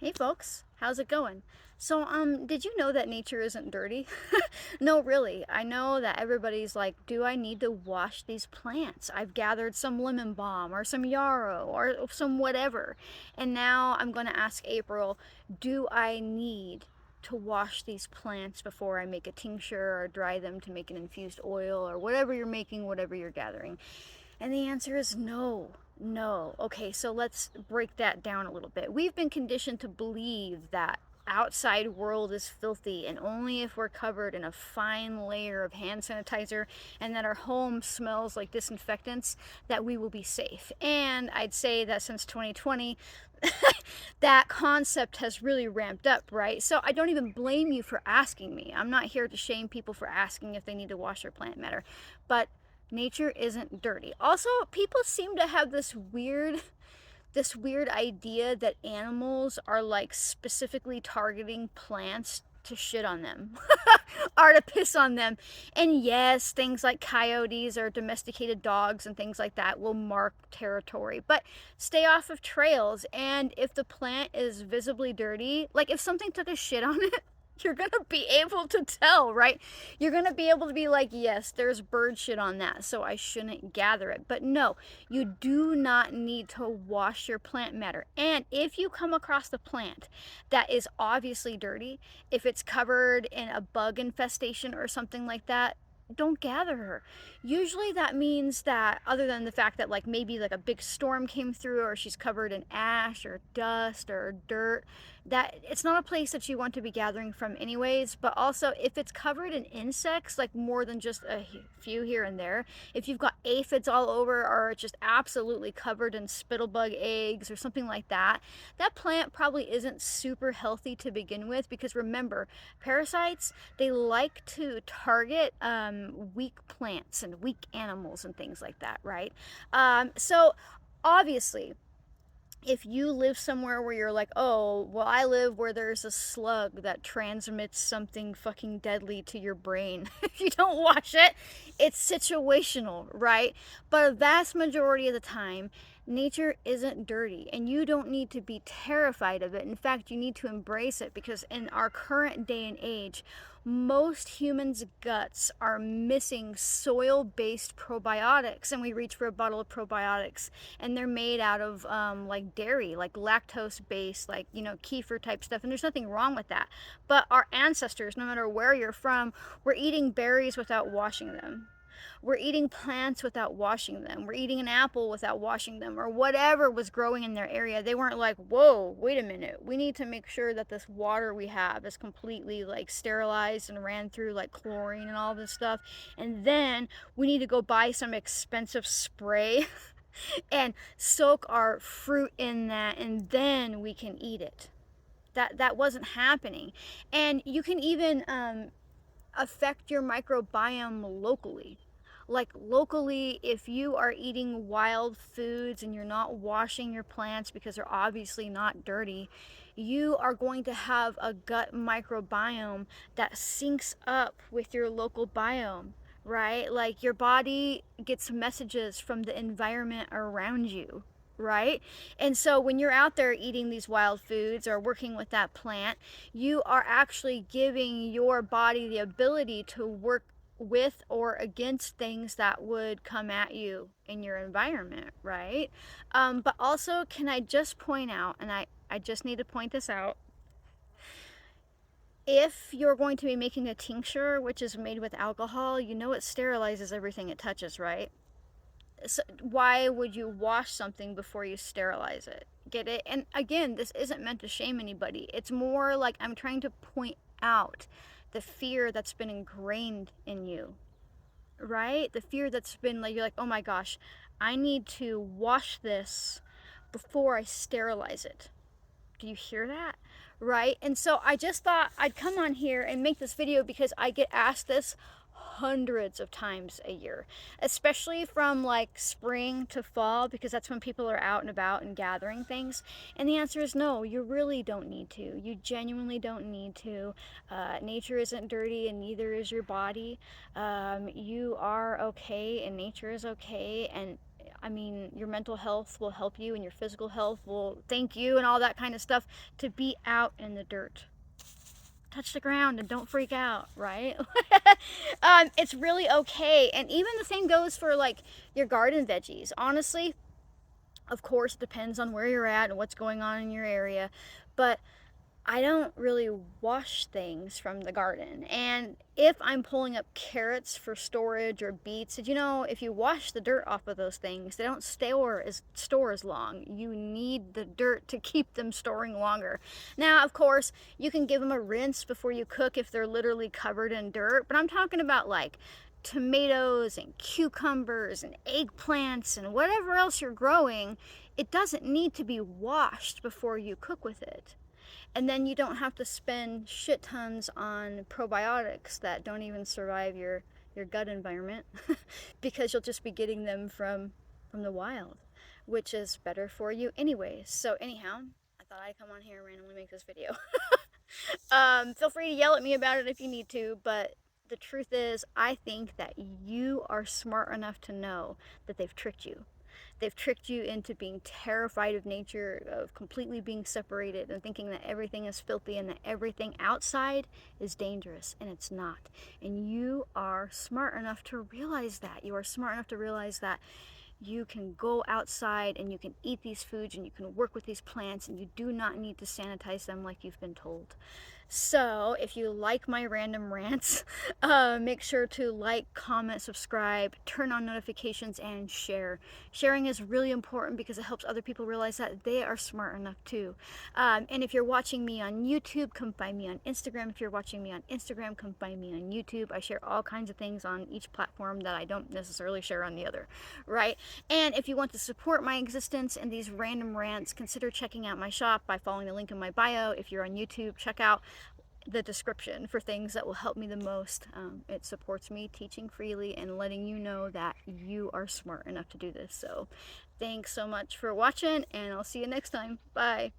Hey folks, how's it going? So, did you know that nature isn't dirty? No, really. I know that everybody's like, do I need to wash these plants? I've gathered some lemon balm or some yarrow or some whatever. And now I'm going to ask April, do I need to wash these plants before I make a tincture or dry them to make an infused oil or whatever you're making, whatever you're gathering? And the answer is no. No. Okay, so let's break that down a little bit. We've been conditioned to believe that outside world is filthy and only if we're covered in a fine layer of hand sanitizer and that our home smells like disinfectants that we will be safe. And I'd say that since 2020 that concept has really ramped up, right? So I don't even blame you for asking me. I'm not here to shame people for asking if they need to wash their plant matter. But nature isn't dirty. Also, people seem to have this weird idea that animals are like specifically targeting plants to shit on them or to piss on them. And yes, things like coyotes or domesticated dogs and things like that will mark territory, but stay off of trails. And if the plant is visibly dirty, like if something took a shit on it, you're gonna be able to tell, right? You're gonna be able to be like, yes, there's bird shit on that, so I shouldn't gather it. But no, you do not need to wash your plant matter. And if you come across the plant that is obviously dirty, if it's covered in a bug infestation or something like that, don't gather her. Usually that means that, other than the fact that like maybe like a big storm came through or she's covered in ash or dust or dirt, that it's not a place that you want to be gathering from anyways. But also if it's covered in insects, like more than just a few here and there, if you've got aphids all over or it's just absolutely covered in spittlebug eggs or something like that, that plant probably isn't super healthy to begin with. Because remember, parasites, they like to target weak plants and weak animals and things like that, right? So obviously, if you live somewhere where you're like, oh, well, I live where there's a slug that transmits something fucking deadly to your brain, if you don't wash it, it's situational, right? But a vast majority of the time, nature isn't dirty and you don't need to be terrified of it. In fact, you need to embrace it, because in our current day and age, most humans' guts are missing soil based probiotics, and we reach for a bottle of probiotics, and they're made out of like dairy, like lactose based, like, kefir type stuff. And there's nothing wrong with that. But our ancestors, no matter where you're from, were eating berries without washing them. We're eating plants without washing them. We're eating an apple without washing them, or whatever was growing in their area. They weren't like, whoa, wait a minute. We need to make sure that this water we have is completely like sterilized and ran through like chlorine and all this stuff. And then we need to go buy some expensive spray and soak our fruit in that, and then we can eat it. That wasn't happening. And you can even affect your microbiome locally. Like locally, if you are eating wild foods and you're not washing your plants because they're obviously not dirty, you are going to have a gut microbiome that syncs up with your local biome, right? Like your body gets messages from the environment around you, right? And so when you're out there eating these wild foods or working with that plant, you are actually giving your body the ability to work with or against things that would come at you in your environment, right? But also, can I just point out, and I just need to point this out, if you're going to be making a tincture, which is made with alcohol, you know it sterilizes everything it touches, right? So why would you wash something before you sterilize it? Get it? And again, this isn't meant to shame anybody. It's more like I'm trying to point out the fear that's been ingrained in you, right? The fear that's been like, you're like, oh my gosh, I need to wash this before I sterilize it. Do you hear that? Right? And so I just thought I'd come on here and make this video because I get asked this hundreds of times a year, especially from like spring to fall, because that's when people are out and about and gathering things. And the answer is no, you really don't need to. You genuinely don't need to. Nature isn't dirty and neither is your body. You are okay and nature is okay. And I mean, your mental health will help you and your physical health will thank you and all that kind of stuff to be out in the dirt. Touch the ground and don't freak out, right? It's really okay. And even the same goes for like your garden veggies. Honestly, of course, it depends on where you're at and what's going on in your area. But I don't really wash things from the garden. And if I'm pulling up carrots for storage or beets, did you know if you wash the dirt off of those things, they don't store as long. You need the dirt to keep them storing longer. Now, of course, you can give them a rinse before you cook if they're literally covered in dirt, but I'm talking about like tomatoes and cucumbers and eggplants and whatever else you're growing. It doesn't need to be washed before you cook with it. And then you don't have to spend shit tons on probiotics that don't even survive your gut environment because you'll just be getting them from the wild, which is better for you anyways. So anyhow, I thought I'd come on here and randomly make this video. Feel free to yell at me about it if you need to, but the truth is, I think that you are smart enough to know that they've tricked you. They've tricked you into being terrified of nature, of completely being separated and thinking that everything is filthy and that everything outside is dangerous, and it's not. And you are smart enough to realize that. You are smart enough to realize that you can go outside and you can eat these foods and you can work with these plants and you do not need to sanitize them like you've been told. So if you like my random rants, make sure to like, comment, subscribe, turn on notifications, and share. Sharing is really important because it helps other people realize that they are smart enough too. And if you're watching me on YouTube, come find me on Instagram. If you're watching me on Instagram, come find me on YouTube. I share all kinds of things on each platform that I don't necessarily share on the other, right? And if you want to support my existence and these random rants, consider checking out my shop by following the link in my bio. If you're on YouTube, check out the description for things that will help me the most. It supports me teaching freely and letting you know that you are smart enough to do this. So thanks so much for watching, and I'll see you next time. Bye.